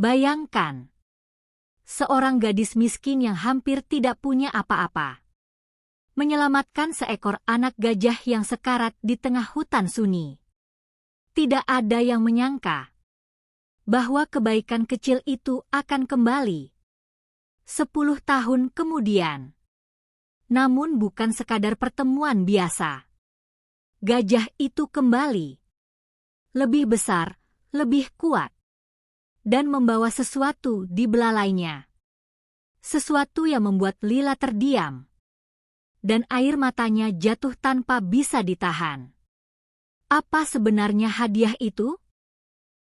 Bayangkan, seorang gadis miskin yang hampir tidak punya apa-apa menyelamatkan seekor anak gajah yang sekarat di tengah hutan sunyi. Tidak ada yang menyangka bahwa kebaikan kecil itu akan kembali 10 tahun kemudian. Namun bukan sekadar pertemuan biasa. Gajah itu kembali, lebih besar, lebih kuat, dan membawa sesuatu di belalainya. Sesuatu yang membuat Lila terdiam, dan air matanya jatuh tanpa bisa ditahan. Apa sebenarnya hadiah itu?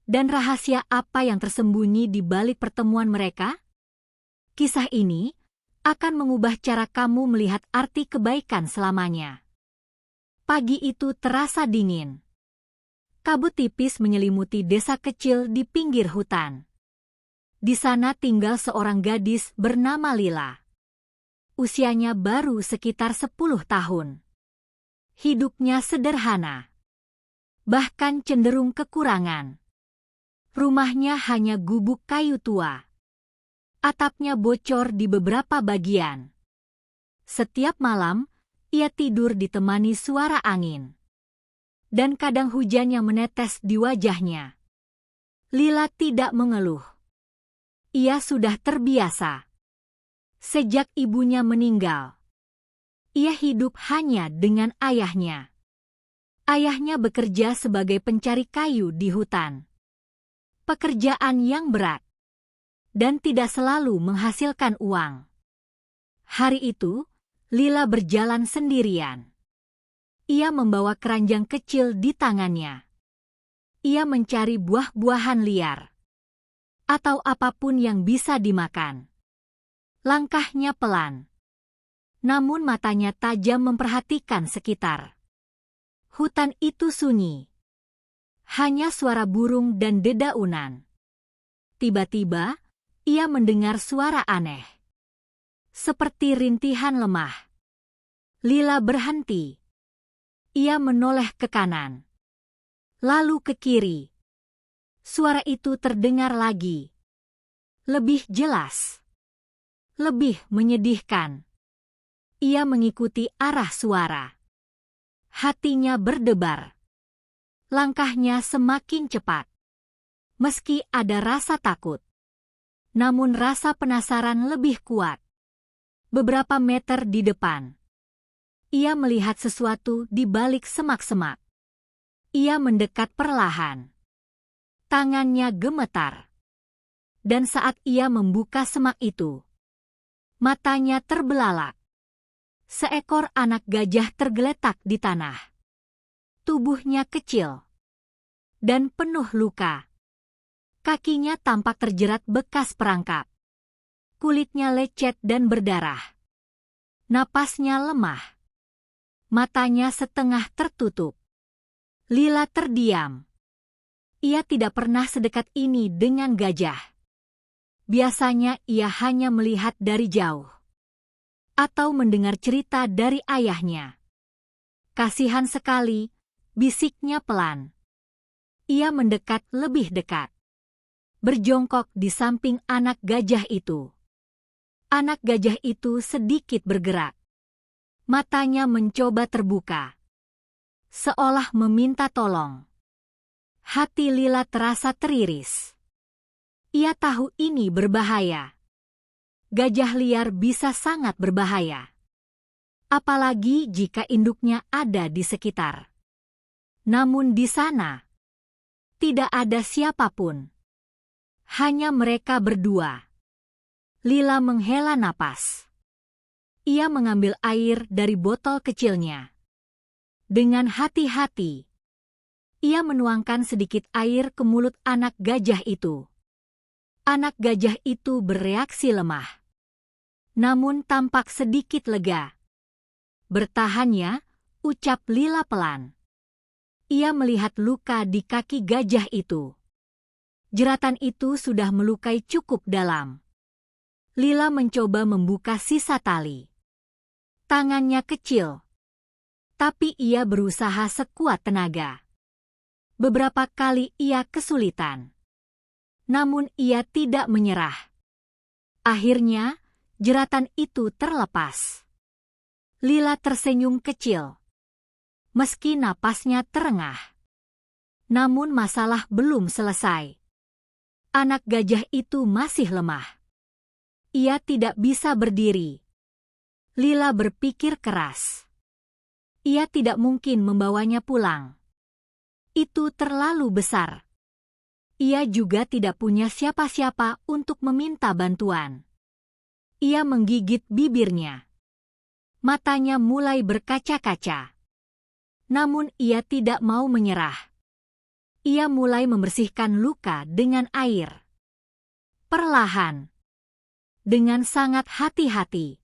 Dan rahasia apa yang tersembunyi di balik pertemuan mereka? Kisah ini akan mengubah cara kamu melihat arti kebaikan selamanya. Pagi itu terasa dingin. Kabut tipis menyelimuti desa kecil di pinggir hutan. Di sana tinggal seorang gadis bernama Lila. Usianya baru sekitar 10 tahun. Hidupnya sederhana, bahkan cenderung kekurangan. Rumahnya hanya gubuk kayu tua. Atapnya bocor di beberapa bagian. Setiap malam, ia tidur ditemani suara angin. Dan kadang hujan yang menetes di wajahnya. Lila tidak mengeluh. Ia sudah terbiasa. Sejak ibunya meninggal, ia hidup hanya dengan ayahnya. Ayahnya bekerja sebagai pencari kayu di hutan. Pekerjaan yang berat dan tidak selalu menghasilkan uang. Hari itu, Lila berjalan sendirian. Ia membawa keranjang kecil di tangannya. Ia mencari buah-buahan liar atau apapun yang bisa dimakan. Langkahnya pelan, namun matanya tajam memperhatikan sekitar. Hutan itu sunyi. Hanya suara burung dan dedaunan. Tiba-tiba, ia mendengar suara aneh. Seperti rintihan lemah. Lila berhenti. Ia menoleh ke kanan. Lalu ke kiri. Suara itu terdengar lagi. Lebih jelas. Lebih menyedihkan. Ia mengikuti arah suara. Hatinya berdebar. Langkahnya semakin cepat. Meski ada rasa takut, namun rasa penasaran lebih kuat. Beberapa meter di depan, ia melihat sesuatu di balik semak-semak. Ia mendekat perlahan. Tangannya gemetar. Dan saat ia membuka semak itu, matanya terbelalak. Seekor anak gajah tergeletak di tanah. Tubuhnya kecil dan penuh luka. Kakinya tampak terjerat bekas perangkap. Kulitnya lecet dan berdarah. Napasnya lemah. Matanya setengah tertutup. Lila terdiam. Ia tidak pernah sedekat ini dengan gajah. Biasanya ia hanya melihat dari jauh. Atau mendengar cerita dari ayahnya. Kasihan sekali, bisiknya pelan. Ia mendekat lebih dekat. Berjongkok di samping anak gajah itu. Anak gajah itu sedikit bergerak. Matanya mencoba terbuka. Seolah meminta tolong. Hati Lila terasa teriris. Ia tahu ini berbahaya. Gajah liar bisa sangat berbahaya. Apalagi jika induknya ada di sekitar. Namun di sana, tidak ada siapapun. Hanya mereka berdua. Lila menghela napas. Ia mengambil air dari botol kecilnya. Dengan hati-hati, ia menuangkan sedikit air ke mulut anak gajah itu. Anak gajah itu bereaksi lemah. Namun tampak sedikit lega. Bertahannya, ucap Lila pelan. Ia melihat luka di kaki gajah itu. Jeratan itu sudah melukai cukup dalam. Lila mencoba membuka sisa tali. Tangannya kecil. Tapi ia berusaha sekuat tenaga. Beberapa kali ia kesulitan. Namun ia tidak menyerah. Akhirnya, jeratan itu terlepas. Lila tersenyum kecil. Meski napasnya terengah. Namun masalah belum selesai. Anak gajah itu masih lemah. Ia tidak bisa berdiri. Lila berpikir keras. Ia tidak mungkin membawanya pulang. Itu terlalu besar. Ia juga tidak punya siapa-siapa untuk meminta bantuan. Ia menggigit bibirnya. Matanya mulai berkaca-kaca. Namun ia tidak mau menyerah. Ia mulai membersihkan luka dengan air. Perlahan. Dengan sangat hati-hati.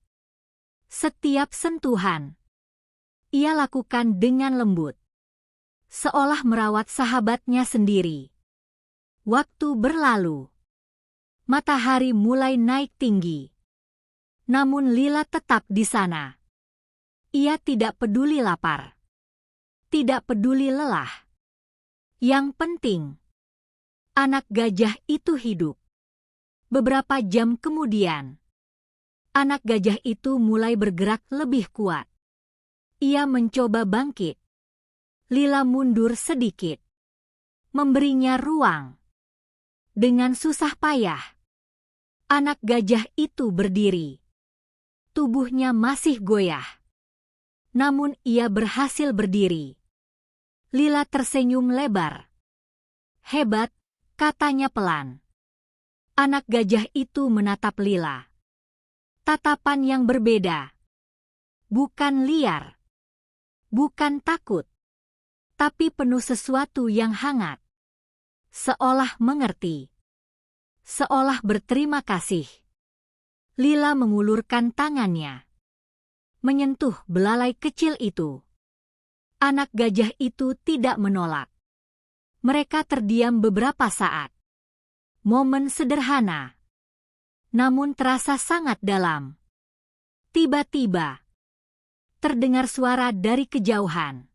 Setiap sentuhan. Ia lakukan dengan lembut. Seolah merawat sahabatnya sendiri. Waktu berlalu. Matahari mulai naik tinggi. Namun Lila tetap di sana. Ia tidak peduli lapar. Tidak peduli lelah. Yang penting, anak gajah itu hidup. Beberapa jam kemudian, anak gajah itu mulai bergerak lebih kuat. Ia mencoba bangkit. Lila mundur sedikit. Memberinya ruang. Dengan susah payah, anak gajah itu berdiri. Tubuhnya masih goyah. Namun ia berhasil berdiri. Lila tersenyum lebar. Hebat, katanya pelan. Anak gajah itu menatap Lila. Tatapan yang berbeda. Bukan liar. Bukan takut. Tapi penuh sesuatu yang hangat. Seolah mengerti. Seolah berterima kasih. Lila mengulurkan tangannya. Menyentuh belalai kecil itu. Anak gajah itu tidak menolak. Mereka terdiam beberapa saat. Momen sederhana. Namun terasa sangat dalam. Tiba-tiba. Terdengar suara dari kejauhan.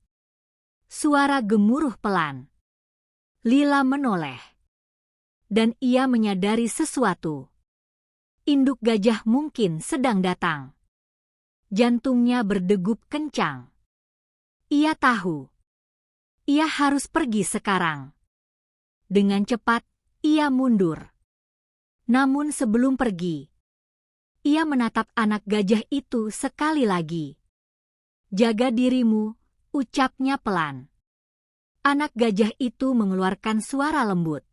Suara gemuruh pelan. Lila menoleh. Dan ia menyadari sesuatu. Induk gajah mungkin sedang datang. Jantungnya berdegup kencang. Ia tahu. Ia harus pergi sekarang. Dengan cepat, ia mundur. Namun sebelum pergi, ia menatap anak gajah itu sekali lagi. Jaga dirimu, ucapnya pelan. Anak gajah itu mengeluarkan suara lembut.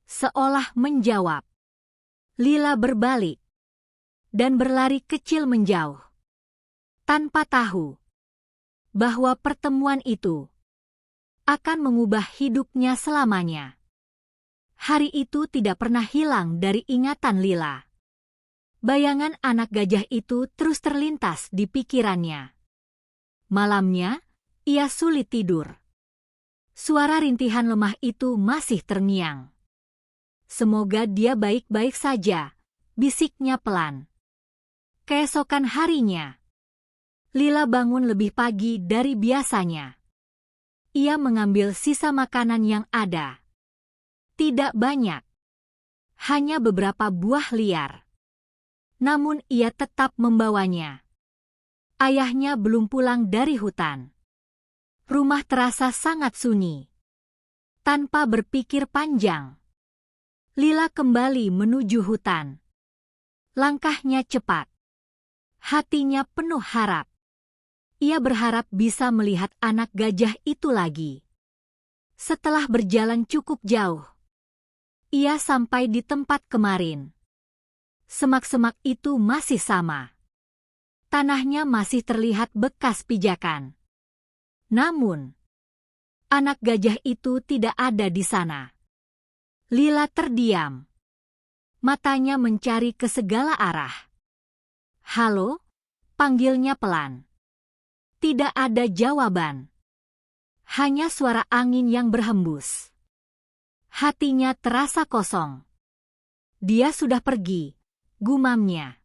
Seolah menjawab. Lila berbalik. Dan berlari kecil menjauh. Tanpa tahu. Bahwa pertemuan itu. Akan mengubah hidupnya selamanya. Hari itu tidak pernah hilang dari ingatan Lila. Bayangan anak gajah itu terus terlintas di pikirannya. Malamnya, ia sulit tidur. Suara rintihan lemah itu masih terngiang. Semoga dia baik-baik saja, bisiknya pelan. Keesokan harinya, Lila bangun lebih pagi dari biasanya. Ia mengambil sisa makanan yang ada. Tidak banyak. Hanya beberapa buah liar. Namun ia tetap membawanya. Ayahnya belum pulang dari hutan. Rumah terasa sangat sunyi. Tanpa berpikir panjang, Lila kembali menuju hutan. Langkahnya cepat. Hatinya penuh harap. Ia berharap bisa melihat anak gajah itu lagi. Setelah berjalan cukup jauh, ia sampai di tempat kemarin. Semak-semak itu masih sama. Tanahnya masih terlihat bekas pijakan. Namun, anak gajah itu tidak ada di sana. Lila terdiam. Matanya mencari ke segala arah. "Halo?" panggilnya pelan. Tidak ada jawaban. Hanya suara angin yang berhembus. Hatinya terasa kosong. Dia sudah pergi, gumamnya.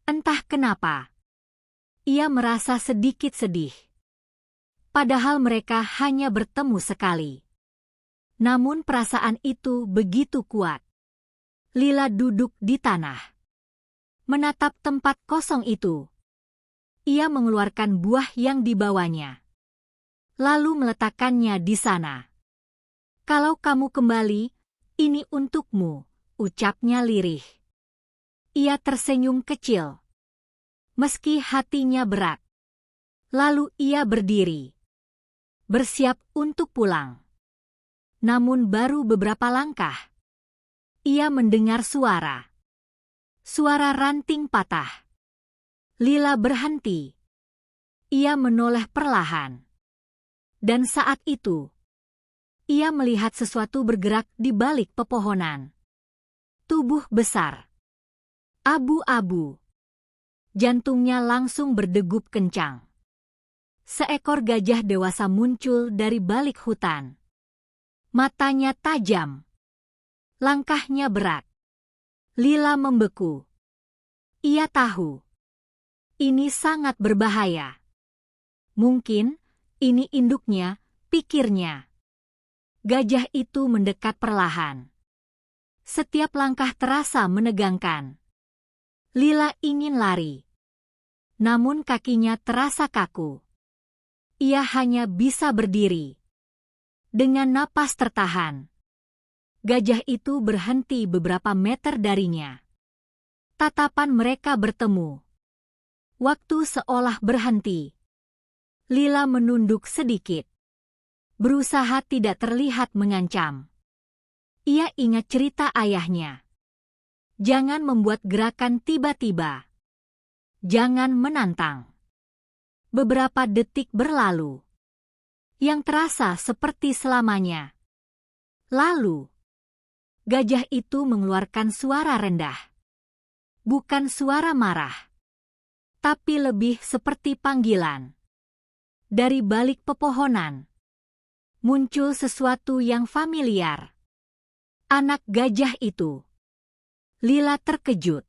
Entah kenapa. Ia merasa sedikit sedih. Padahal mereka hanya bertemu sekali. Namun perasaan itu begitu kuat. Lila duduk di tanah, menatap tempat kosong itu. Ia mengeluarkan buah yang dibawanya, lalu meletakkannya di sana. "Kalau kamu kembali, ini untukmu," ucapnya lirih. Ia tersenyum kecil, meski hatinya berat. Lalu ia berdiri, bersiap untuk pulang. Namun baru beberapa langkah, ia mendengar suara ranting patah. Lila berhenti. Ia menoleh perlahan. Dan saat itu, ia melihat sesuatu bergerak di balik pepohonan. Tubuh besar, abu-abu. Jantungnya langsung berdegup kencang. Seekor gajah dewasa muncul dari balik hutan. Matanya tajam. Langkahnya berat. Lila membeku. Ia tahu ini sangat berbahaya. Mungkin ini induknya, pikirnya. Gajah itu mendekat perlahan. Setiap langkah terasa menegangkan. Lila ingin lari, namun kakinya terasa kaku. Ia hanya bisa berdiri dengan napas tertahan. Gajah itu berhenti beberapa meter darinya. Tatapan mereka bertemu. Waktu seolah berhenti. Lila menunduk sedikit, berusaha tidak terlihat mengancam. Ia ingat cerita ayahnya. Jangan membuat gerakan tiba-tiba. Jangan menantang. Beberapa detik berlalu, yang terasa seperti selamanya. Lalu, gajah itu mengeluarkan suara rendah. Bukan suara marah, tapi lebih seperti panggilan. Dari balik pepohonan, muncul sesuatu yang familiar. Anak gajah itu. Lila terkejut.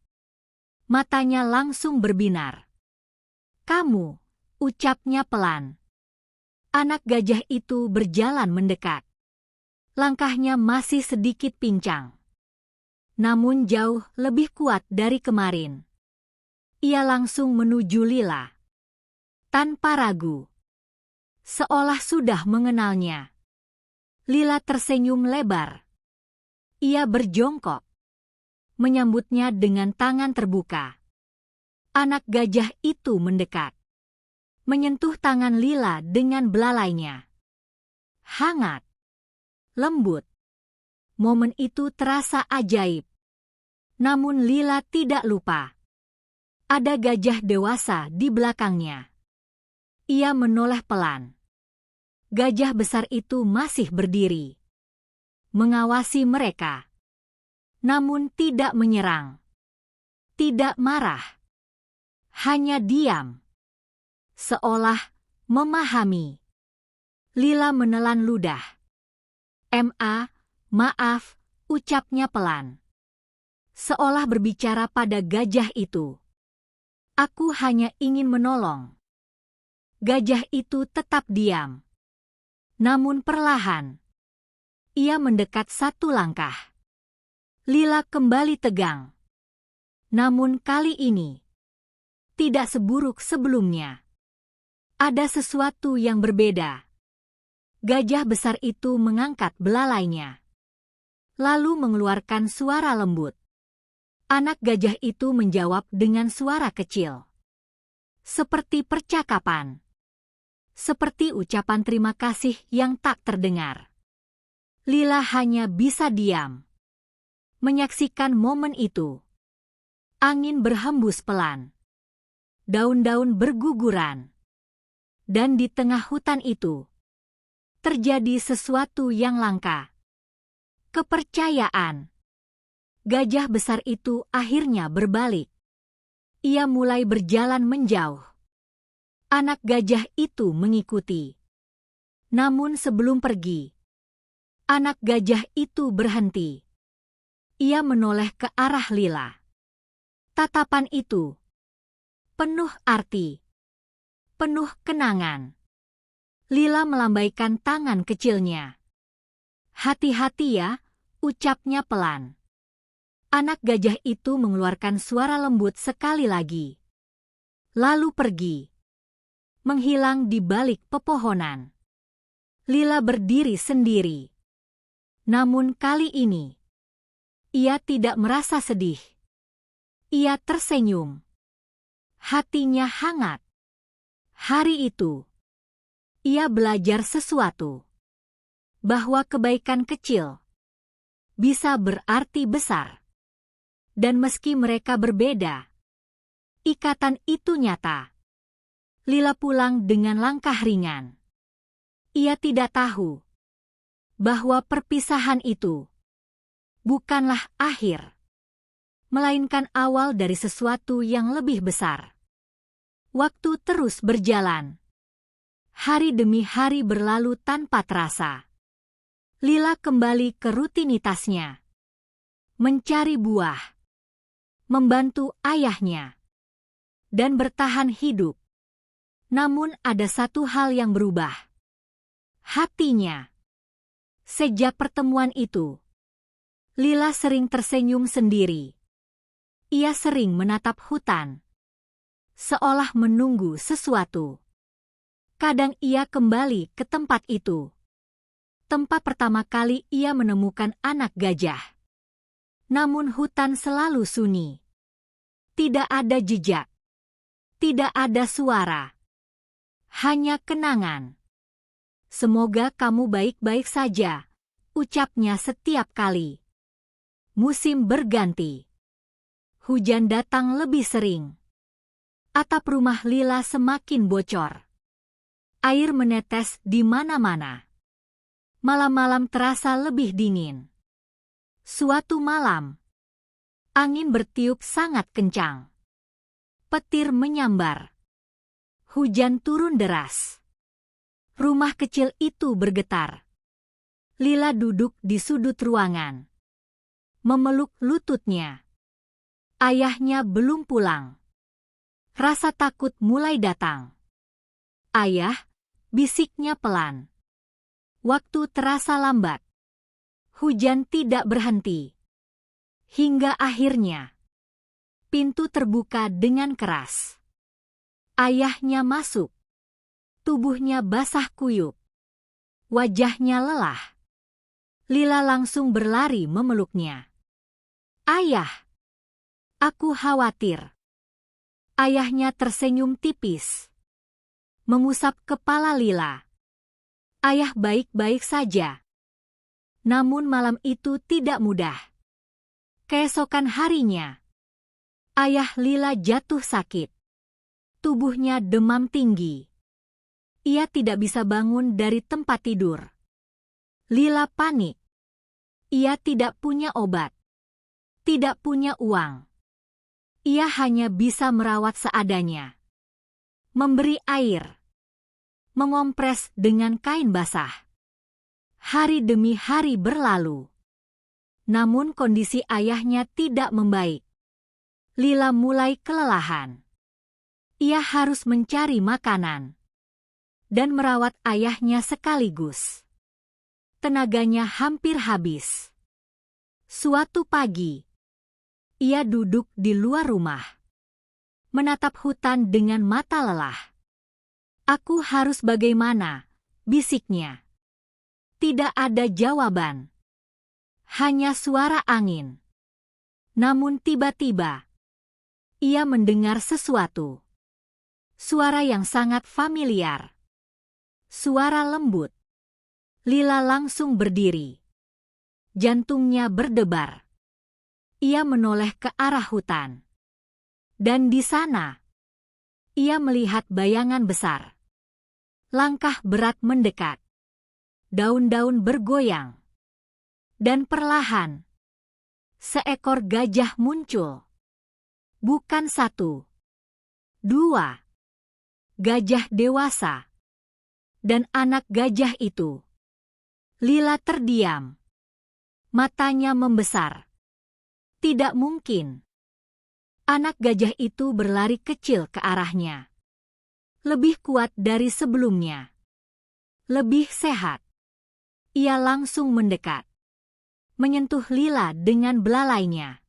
Matanya langsung berbinar. "Kamu," ucapnya pelan. Anak gajah itu berjalan mendekat. Langkahnya masih sedikit pincang, namun jauh lebih kuat dari kemarin. Ia langsung menuju Lila. Tanpa ragu. Seolah sudah mengenalnya. Lila tersenyum lebar. Ia berjongkok, menyambutnya dengan tangan terbuka. Anak gajah itu mendekat, menyentuh tangan Lila dengan belalainya. Hangat, lembut. Momen itu terasa ajaib. Namun Lila tidak lupa. Ada gajah dewasa di belakangnya. Ia menoleh pelan. Gajah besar itu masih berdiri, mengawasi mereka. Namun tidak menyerang. Tidak marah. Hanya diam. Seolah memahami. Lila menelan ludah. Maaf, ucapnya pelan. Seolah berbicara pada gajah itu. "Aku hanya ingin menolong." Gajah itu tetap diam. Namun perlahan, ia mendekat satu langkah. Lila kembali tegang. Namun kali ini, tidak seburuk sebelumnya. Ada sesuatu yang berbeda. Gajah besar itu mengangkat belalainya, lalu mengeluarkan suara lembut. Anak gajah itu menjawab dengan suara kecil. Seperti percakapan. Seperti ucapan terima kasih yang tak terdengar. Lila hanya bisa diam, menyaksikan momen itu. Angin berhembus pelan. Daun-daun berguguran. Dan di tengah hutan itu, terjadi sesuatu yang langka. Kepercayaan. Gajah besar itu akhirnya berbalik. Ia mulai berjalan menjauh. Anak gajah itu mengikuti. Namun sebelum pergi, anak gajah itu berhenti. Ia menoleh ke arah Lila. Tatapan itu penuh arti, penuh kenangan. Lila melambaikan tangan kecilnya. Hati-hati ya, ucapnya pelan. Anak gajah itu mengeluarkan suara lembut sekali lagi. Lalu pergi. Menghilang di balik pepohonan. Lila berdiri sendiri. Namun kali ini, ia tidak merasa sedih. Ia tersenyum. Hatinya hangat. Hari itu, ia belajar sesuatu. Bahwa kebaikan kecil bisa berarti besar. Dan meski mereka berbeda, ikatan itu nyata. Lila pulang dengan langkah ringan. Ia tidak tahu bahwa perpisahan itu bukanlah akhir, melainkan awal dari sesuatu yang lebih besar. Waktu terus berjalan. Hari demi hari berlalu tanpa terasa. Lila kembali ke rutinitasnya. Mencari buah. Membantu ayahnya. Dan bertahan hidup. Namun ada satu hal yang berubah. Hatinya. Sejak pertemuan itu, Lila sering tersenyum sendiri. Ia sering menatap hutan. Seolah menunggu sesuatu. Kadang ia kembali ke tempat itu. Tempat pertama kali ia menemukan anak gajah. Namun hutan selalu sunyi. Tidak ada jejak. Tidak ada suara. Hanya kenangan. Semoga kamu baik-baik saja, ucapnya setiap kali. Musim berganti. Hujan datang lebih sering. Atap rumah Lila semakin bocor. Air menetes di mana-mana. Malam-malam terasa lebih dingin. Suatu malam, angin bertiup sangat kencang. Petir menyambar. Hujan turun deras. Rumah kecil itu bergetar. Lila duduk di sudut ruangan. Memeluk lututnya. Ayahnya belum pulang. Rasa takut mulai datang. Ayah, bisiknya pelan. Waktu terasa lambat. Hujan tidak berhenti. Hingga akhirnya, pintu terbuka dengan keras. Ayahnya masuk. Tubuhnya basah kuyup. Wajahnya lelah. Lila langsung berlari memeluknya. Ayah, aku khawatir. Ayahnya tersenyum tipis. Mengusap kepala Lila. Ayah baik-baik saja. Namun malam itu tidak mudah. Keesokan harinya, ayah Lila jatuh sakit. Tubuhnya demam tinggi. Ia tidak bisa bangun dari tempat tidur. Lila panik. Ia tidak punya obat. Tidak punya uang. Ia hanya bisa merawat seadanya. Memberi air. Mengompres dengan kain basah. Hari demi hari berlalu. Namun kondisi ayahnya tidak membaik. Lila mulai kelelahan. Ia harus mencari makanan. Dan merawat ayahnya sekaligus. Tenaganya hampir habis. Suatu pagi, ia duduk di luar rumah. Menatap hutan dengan mata lelah. Aku harus bagaimana, bisiknya. Tidak ada jawaban. Hanya suara angin. Namun tiba-tiba, ia mendengar sesuatu. Suara yang sangat familiar. Suara lembut. Lila langsung berdiri. Jantungnya berdebar. Ia menoleh ke arah hutan. Dan di sana, ia melihat bayangan besar. Langkah berat mendekat. Daun-daun bergoyang. Dan perlahan, seekor gajah muncul. Bukan satu, dua. Gajah dewasa. Dan anak gajah itu. Lila terdiam. Matanya membesar. Tidak mungkin. Anak gajah itu berlari kecil ke arahnya. Lebih kuat dari sebelumnya. Lebih sehat. Ia langsung mendekat, menyentuh Lila dengan belalainya.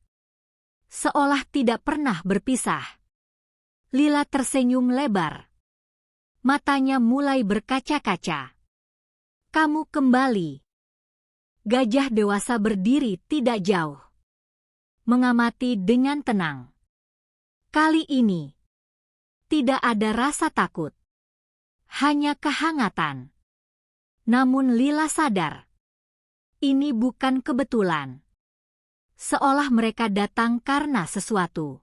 Seolah tidak pernah berpisah. Lila tersenyum lebar. Matanya mulai berkaca-kaca. Kamu kembali. Gajah dewasa berdiri tidak jauh, mengamati dengan tenang. Kali ini, tidak ada rasa takut, hanya kehangatan. Namun Lila sadar, ini bukan kebetulan. Seolah mereka datang karena sesuatu.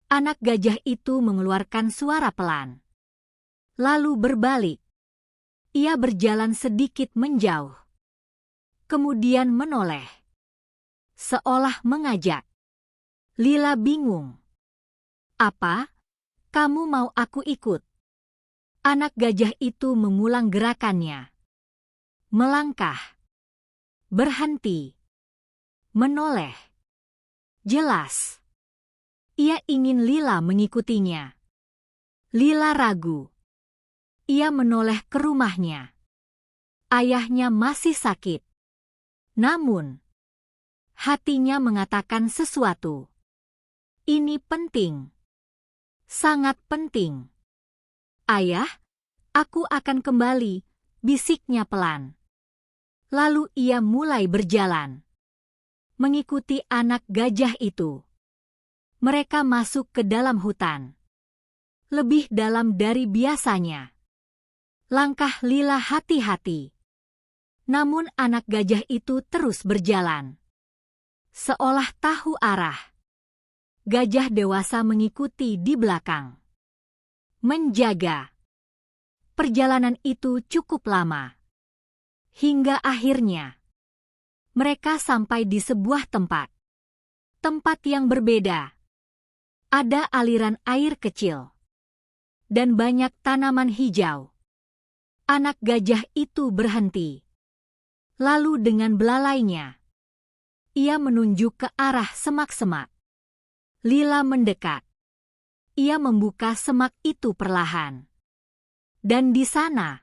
Anak gajah itu mengeluarkan suara pelan. Lalu berbalik. Ia berjalan sedikit menjauh. Kemudian menoleh. Seolah mengajak. Lila bingung. Apa? Kamu mau aku ikut? Anak gajah itu mengulang gerakannya. Melangkah. Berhenti. Menoleh. Jelas. Ia ingin Lila mengikutinya. Lila ragu. Ia menoleh ke rumahnya. Ayahnya masih sakit. Namun, hatinya mengatakan sesuatu. Ini penting. Sangat penting. Ayah, aku akan kembali, bisiknya pelan. Lalu ia mulai berjalan. Mengikuti anak gajah itu. Mereka masuk ke dalam hutan. Lebih dalam dari biasanya. Langkah Lila hati-hati. Namun anak gajah itu terus berjalan. Seolah tahu arah. Gajah dewasa mengikuti di belakang. Menjaga. Perjalanan itu cukup lama. Hingga akhirnya, mereka sampai di sebuah tempat. Tempat yang berbeda. Ada aliran air kecil. Dan banyak tanaman hijau. Anak gajah itu berhenti. Lalu dengan belalainya, ia menunjuk ke arah semak-semak. Lila mendekat. Ia membuka semak itu perlahan. Dan di sana,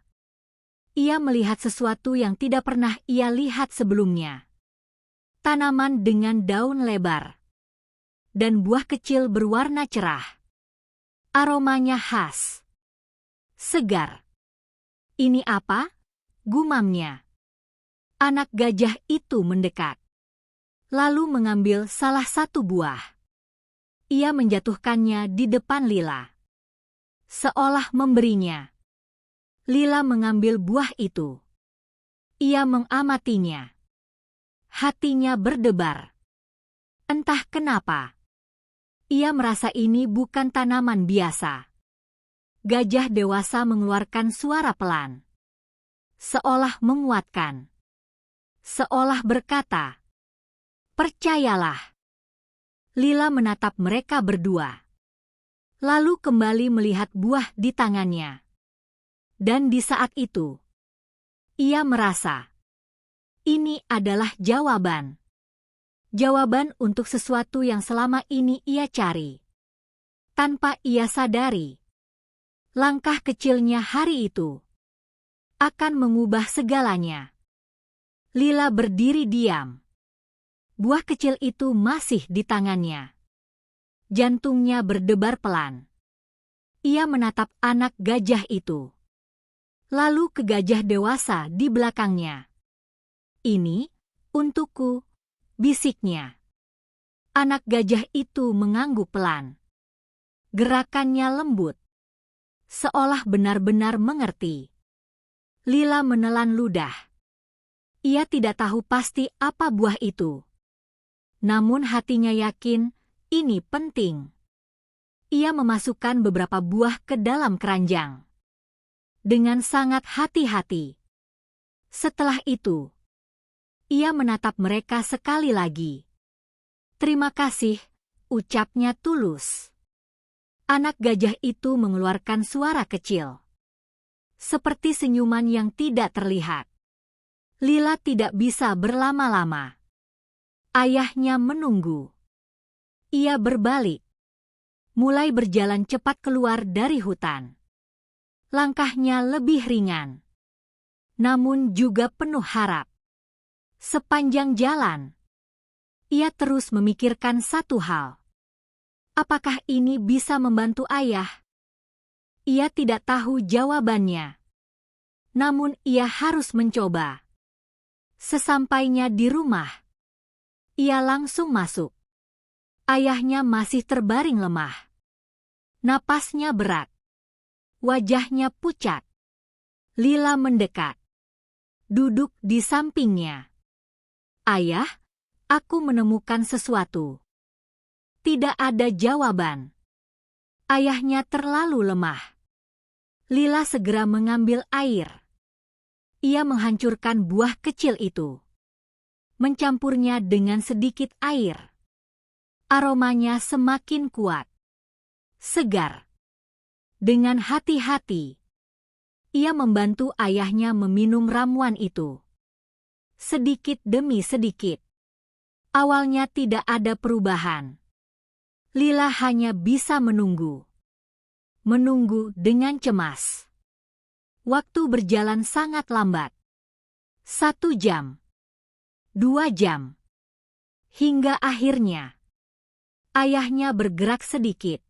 ia melihat sesuatu yang tidak pernah ia lihat sebelumnya. Tanaman dengan daun lebar. Dan buah kecil berwarna cerah. Aromanya khas. Segar. Ini apa? Gumamnya. Anak gajah itu mendekat. Lalu mengambil salah satu buah. Ia menjatuhkannya di depan Lila. Seolah memberinya. Lila mengambil buah itu. Ia mengamatinya. Hatinya berdebar. Entah kenapa. Ia merasa ini bukan tanaman biasa. Gajah dewasa mengeluarkan suara pelan. Seolah menguatkan. Seolah berkata, percayalah. Lila menatap mereka berdua. Lalu kembali melihat buah di tangannya. Dan di saat itu, ia merasa, ini adalah jawaban. Jawaban untuk sesuatu yang selama ini ia cari. Tanpa ia sadari, langkah kecilnya hari itu akan mengubah segalanya. Lila berdiri diam. Buah kecil itu masih di tangannya. Jantungnya berdebar pelan. Ia menatap anak gajah itu. Lalu ke gajah dewasa di belakangnya. Ini untukku, bisiknya. Anak gajah itu mengangguk pelan. Gerakannya lembut. Seolah benar-benar mengerti. Lila menelan ludah. Ia tidak tahu pasti apa buah itu. Namun hatinya yakin ini penting. Ia memasukkan beberapa buah ke dalam keranjang. Dengan sangat hati-hati. Setelah itu, ia menatap mereka sekali lagi. Terima kasih, ucapnya tulus. Anak gajah itu mengeluarkan suara kecil. Seperti senyuman yang tidak terlihat. Lila tidak bisa berlama-lama. Ayahnya menunggu. Ia berbalik. Mulai berjalan cepat keluar dari hutan. Langkahnya lebih ringan. namun juga penuh harap. Sepanjang jalan, ia terus memikirkan satu hal. Apakah ini bisa membantu ayah? Ia tidak tahu jawabannya. Namun ia harus mencoba. Sesampainya di rumah, ia langsung masuk. Ayahnya masih terbaring lemah. Napasnya berat. Wajahnya pucat. Lila mendekat. Duduk di sampingnya. Ayah, aku menemukan sesuatu. Tidak ada jawaban. Ayahnya terlalu lemah. Lila segera mengambil air. Ia menghancurkan buah kecil itu. Mencampurnya dengan sedikit air. Aromanya semakin kuat. Segar. Dengan hati-hati, ia membantu ayahnya meminum ramuan itu. Sedikit demi sedikit. Awalnya tidak ada perubahan. Lila hanya bisa menunggu. Menunggu dengan cemas. Waktu berjalan sangat lambat. 1 jam. 2 jam. Hingga akhirnya, ayahnya bergerak sedikit.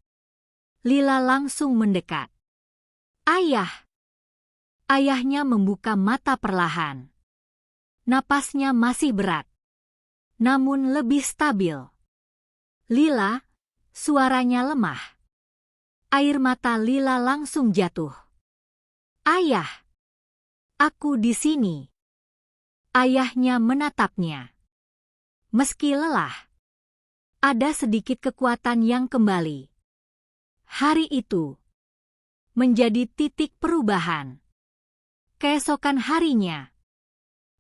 Lila langsung mendekat. Ayah! Ayahnya membuka mata perlahan. Napasnya masih berat, namun lebih stabil. Lila, suaranya lemah. Air mata Lila langsung jatuh. Ayah! Aku di sini. Ayahnya menatapnya. Meski lelah, ada sedikit kekuatan yang kembali. Hari itu menjadi titik perubahan. Keesokan harinya,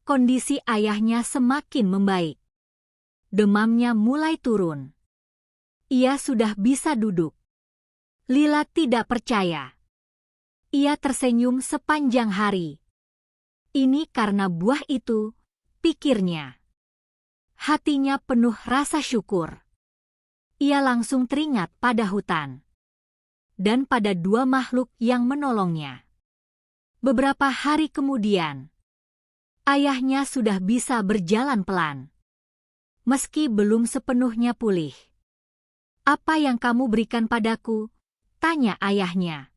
kondisi ayahnya semakin membaik. Demamnya mulai turun. Ia sudah bisa duduk. Lila tidak percaya. Ia tersenyum sepanjang hari. Ini karena buah itu, pikirnya. Hatinya penuh rasa syukur. Ia langsung teringat pada hutan. Dan pada 2 makhluk yang menolongnya. Beberapa hari kemudian, ayahnya sudah bisa berjalan pelan. Meski belum sepenuhnya pulih. Apa yang kamu berikan padaku? Tanya ayahnya.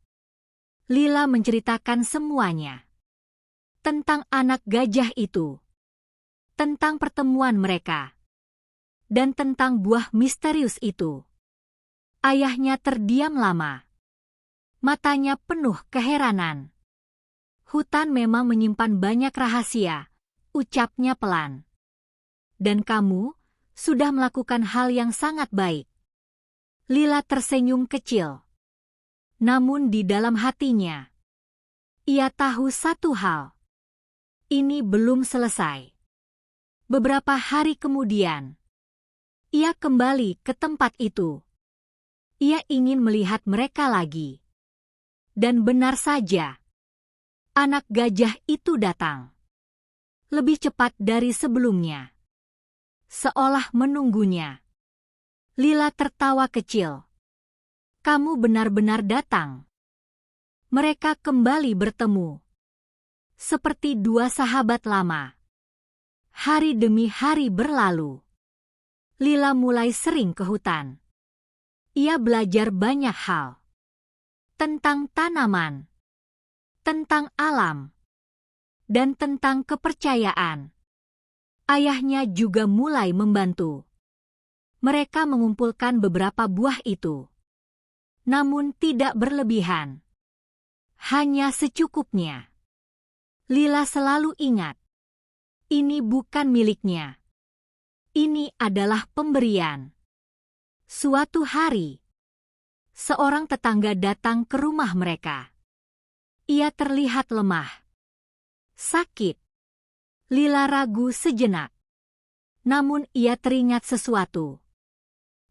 Lila menceritakan semuanya. Tentang anak gajah itu. Tentang pertemuan mereka. Dan tentang buah misterius itu. Ayahnya terdiam lama. Matanya penuh keheranan. Hutan memang menyimpan banyak rahasia, ucapnya pelan. Dan kamu sudah melakukan hal yang sangat baik. Lila tersenyum kecil. Namun di dalam hatinya, ia tahu satu hal. Ini belum selesai. Beberapa hari kemudian, ia kembali ke tempat itu. Ia ingin melihat mereka lagi. Dan benar saja, anak gajah itu datang. Lebih cepat dari sebelumnya. Seolah menunggunya. Lila tertawa kecil. Kamu benar-benar datang. Mereka kembali bertemu. Seperti 2 sahabat lama. Hari demi hari berlalu. Lila mulai sering ke hutan. Ia belajar banyak hal. Tentang tanaman. Tentang alam. Dan tentang kepercayaan. Ayahnya juga mulai membantu. Mereka mengumpulkan beberapa buah itu. Namun tidak berlebihan. Hanya secukupnya. Lila selalu ingat. Ini bukan miliknya. Ini adalah pemberian. Suatu hari, seorang tetangga datang ke rumah mereka. Ia terlihat lemah. Sakit. Lila ragu sejenak. Namun ia teringat sesuatu.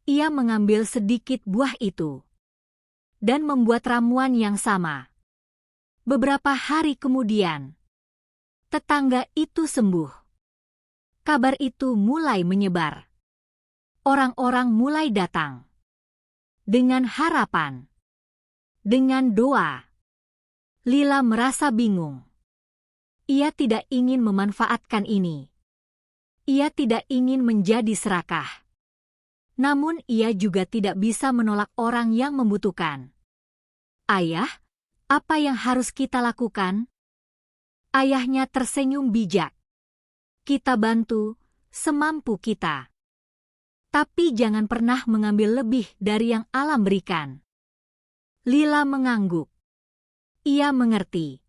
Ia mengambil sedikit buah itu. Dan membuat ramuan yang sama. Beberapa hari kemudian, tetangga itu sembuh. Kabar itu mulai menyebar. Orang-orang mulai datang. Dengan harapan. Dengan doa. Lila merasa bingung. Ia tidak ingin memanfaatkan ini. Ia tidak ingin menjadi serakah. Namun ia juga tidak bisa menolak orang yang membutuhkan. Ayah, apa yang harus kita lakukan? Ayahnya tersenyum bijak. Kita bantu, semampu kita. Tapi jangan pernah mengambil lebih dari yang alam berikan. Lila mengangguk. Ia mengerti.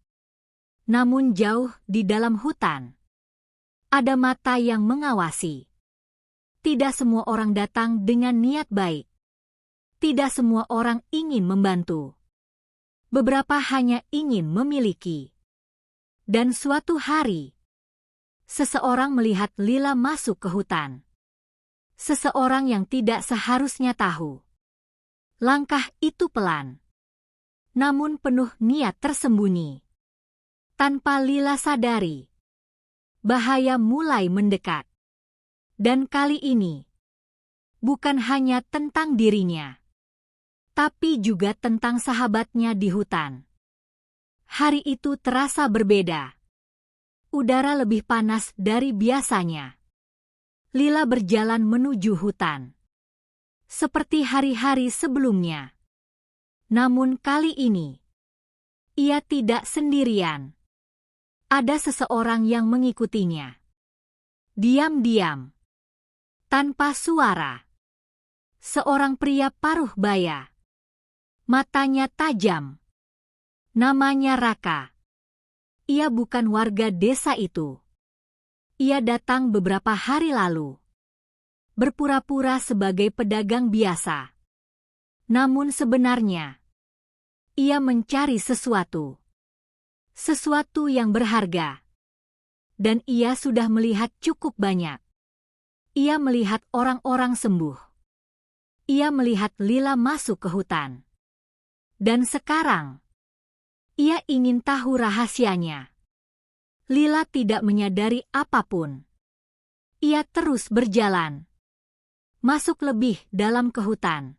Namun jauh di dalam hutan, ada mata yang mengawasi. Tidak semua orang datang dengan niat baik. Tidak semua orang ingin membantu. Beberapa hanya ingin memiliki. Dan suatu hari, seseorang melihat Lila masuk ke hutan. Seseorang yang tidak seharusnya tahu. Langkah itu pelan, namun penuh niat tersembunyi. Tanpa Lila sadari, bahaya mulai mendekat. Dan kali ini, bukan hanya tentang dirinya, tapi juga tentang sahabatnya di hutan. Hari itu terasa berbeda. Udara lebih panas dari biasanya. Lila berjalan menuju hutan. Seperti hari-hari sebelumnya. Namun kali ini, ia tidak sendirian. Ada seseorang yang mengikutinya. Diam-diam. Tanpa suara. Seorang pria paruh baya. Matanya tajam. Namanya Raka. Ia bukan warga desa itu. Ia datang beberapa hari lalu. Berpura-pura sebagai pedagang biasa. Namun sebenarnya, ia mencari sesuatu. Sesuatu yang berharga. Dan ia sudah melihat cukup banyak. Ia melihat orang-orang sembuh. Ia melihat Lila masuk ke hutan. Dan sekarang, ia ingin tahu rahasianya. Lila tidak menyadari apapun. Ia terus berjalan. Masuk lebih dalam ke hutan.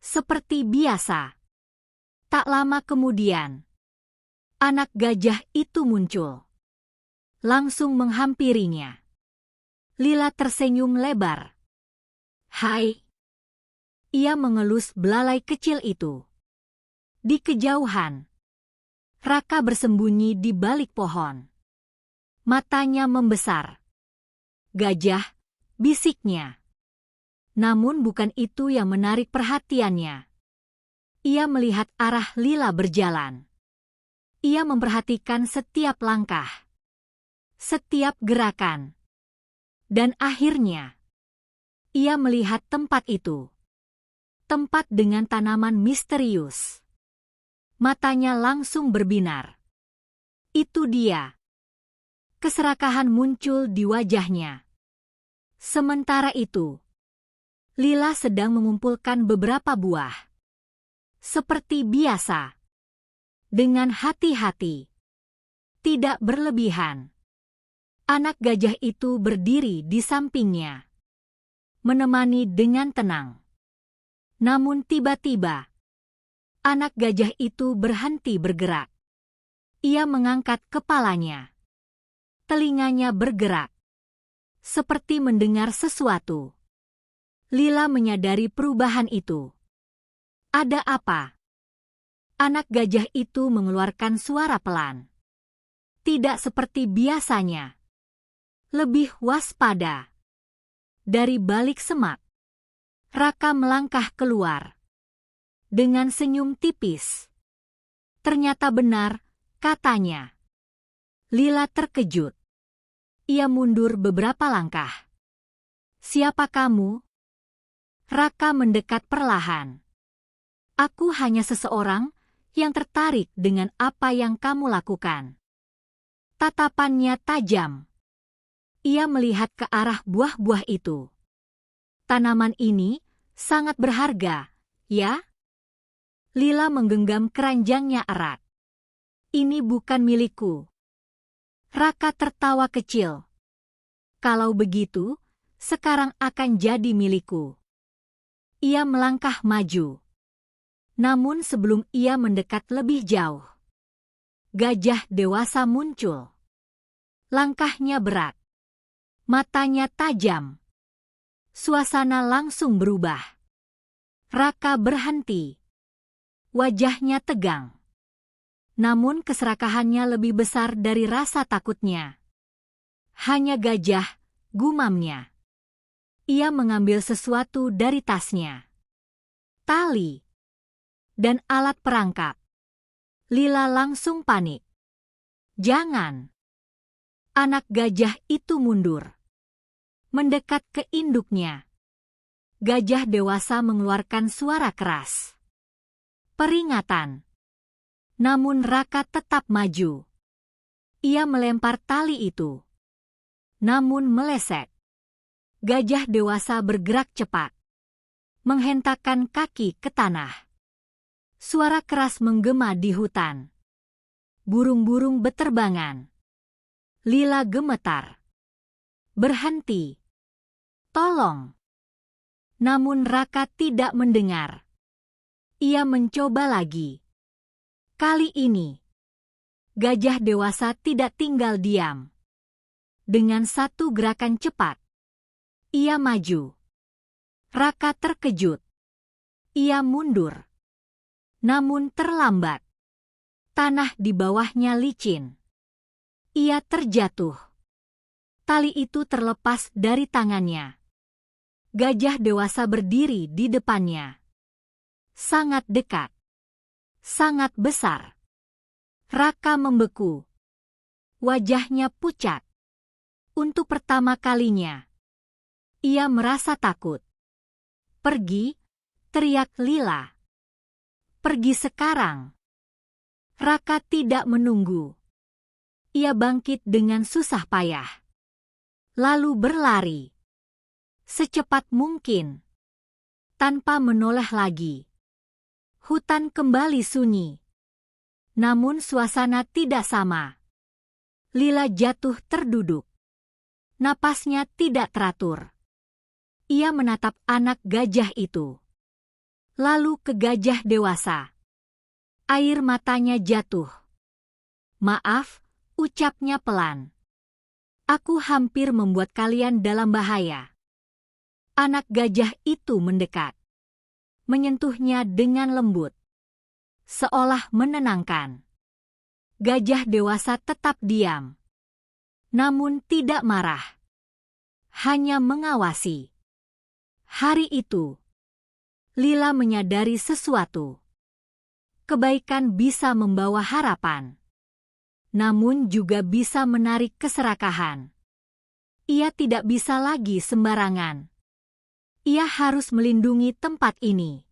Seperti biasa. Tak lama kemudian, anak gajah itu muncul. Langsung menghampirinya. Lila tersenyum lebar. Hai. Ia mengelus belalai kecil itu. Di kejauhan, Raka bersembunyi di balik pohon. Matanya membesar. Gajah, bisiknya. Namun bukan itu yang menarik perhatiannya. Ia melihat arah Lila berjalan. Ia memperhatikan setiap langkah. Setiap gerakan. Dan akhirnya, ia melihat tempat itu. Tempat dengan tanaman misterius. Matanya langsung berbinar. Itu dia. Keserakahan muncul di wajahnya. Sementara itu, Lila sedang mengumpulkan beberapa buah. Seperti biasa. Dengan hati-hati. Tidak berlebihan. Anak gajah itu berdiri di sampingnya. Menemani dengan tenang. Namun tiba-tiba, anak gajah itu berhenti bergerak. Ia mengangkat kepalanya. Telinganya bergerak. Seperti mendengar sesuatu. Lila menyadari perubahan itu. Ada apa? Anak gajah itu mengeluarkan suara pelan. Tidak seperti biasanya. Lebih waspada. Dari balik semak, Raka melangkah keluar. Dengan senyum tipis. Ternyata benar, katanya. Lila terkejut. Ia mundur beberapa langkah. Siapa kamu? Raka mendekat perlahan. Aku hanya seseorang yang tertarik dengan apa yang kamu lakukan. Tatapannya tajam. Ia melihat ke arah buah-buah itu. Tanaman ini sangat berharga, ya? Lila menggenggam keranjangnya erat. Ini bukan milikku. Raka tertawa kecil. Kalau begitu, sekarang akan jadi milikku. Ia melangkah maju. Namun sebelum ia mendekat lebih jauh, gajah dewasa muncul. Langkahnya berat. Matanya tajam. Suasana langsung berubah. Raka berhenti. Wajahnya tegang. Namun keserakahannya lebih besar dari rasa takutnya. Hanya gajah, gumamnya. Ia mengambil sesuatu dari tasnya. Tali. Dan alat perangkap. Lila langsung panik. Jangan. Anak gajah itu mundur. Mendekat ke induknya. Gajah dewasa mengeluarkan suara keras. Peringatan. Namun Raka tetap maju. Ia melempar tali itu. Namun meleset. Gajah dewasa bergerak cepat. Menghentakkan kaki ke tanah. Suara keras menggema di hutan. Burung-burung beterbangan. Lila gemetar. Berhenti. Tolong. Namun Raka tidak mendengar. Ia mencoba lagi. Kali ini, gajah dewasa tidak tinggal diam. Dengan satu gerakan cepat, ia maju. Raka terkejut. Ia mundur. Namun terlambat. Tanah di bawahnya licin. Ia terjatuh. Tali itu terlepas dari tangannya. Gajah dewasa berdiri di depannya. Sangat dekat. Sangat besar. Raka membeku. Wajahnya pucat. Untuk pertama kalinya, ia merasa takut. Pergi, teriak Lila. Pergi sekarang. Raka tidak menunggu. Ia bangkit dengan susah payah. Lalu berlari. Secepat mungkin. Tanpa menoleh lagi. Hutan kembali sunyi. Namun suasana tidak sama. Lila jatuh terduduk. Napasnya tidak teratur. Ia menatap anak gajah itu. Lalu ke gajah dewasa. Air matanya jatuh. Maaf, ucapnya pelan. Aku hampir membuat kalian dalam bahaya. Anak gajah itu mendekat. Menyentuhnya dengan lembut. Seolah menenangkan. Gajah dewasa tetap diam. Namun tidak marah. Hanya mengawasi. Hari itu, Lila menyadari sesuatu. Kebaikan bisa membawa harapan. Namun juga bisa menarik keserakahan. Ia tidak bisa lagi sembarangan. Ia harus melindungi tempat ini.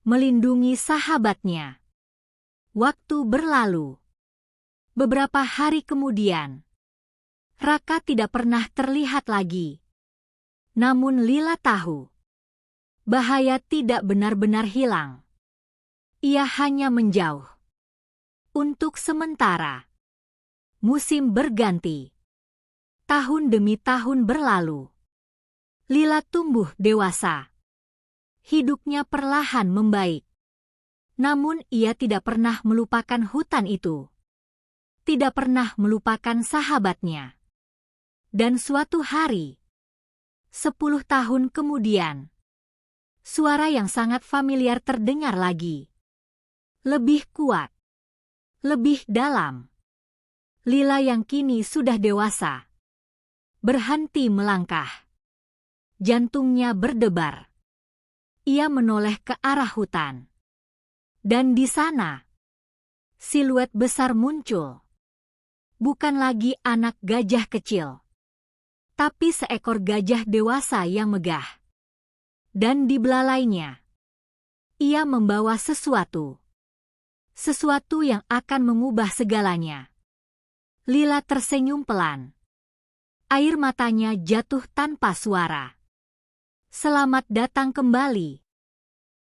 Melindungi sahabatnya. Waktu berlalu. Beberapa hari kemudian, Raka tidak pernah terlihat lagi. Namun Lila tahu, bahaya tidak benar-benar hilang. Ia hanya menjauh. Untuk sementara. Musim berganti. Tahun demi tahun berlalu. Lila tumbuh dewasa. Hidupnya perlahan membaik. Namun ia tidak pernah melupakan hutan itu. Tidak pernah melupakan sahabatnya. Dan suatu hari, 10 tahun kemudian, suara yang sangat familiar terdengar lagi. Lebih kuat. Lebih dalam. Lila yang kini sudah dewasa. Berhenti melangkah. Jantungnya berdebar. Ia menoleh ke arah hutan. Dan di sana, siluet besar muncul. Bukan lagi anak gajah kecil. Tapi seekor gajah dewasa yang megah. Dan di belalainya, ia membawa sesuatu. Sesuatu yang akan mengubah segalanya. Lila tersenyum pelan. Air matanya jatuh tanpa suara. Selamat datang kembali.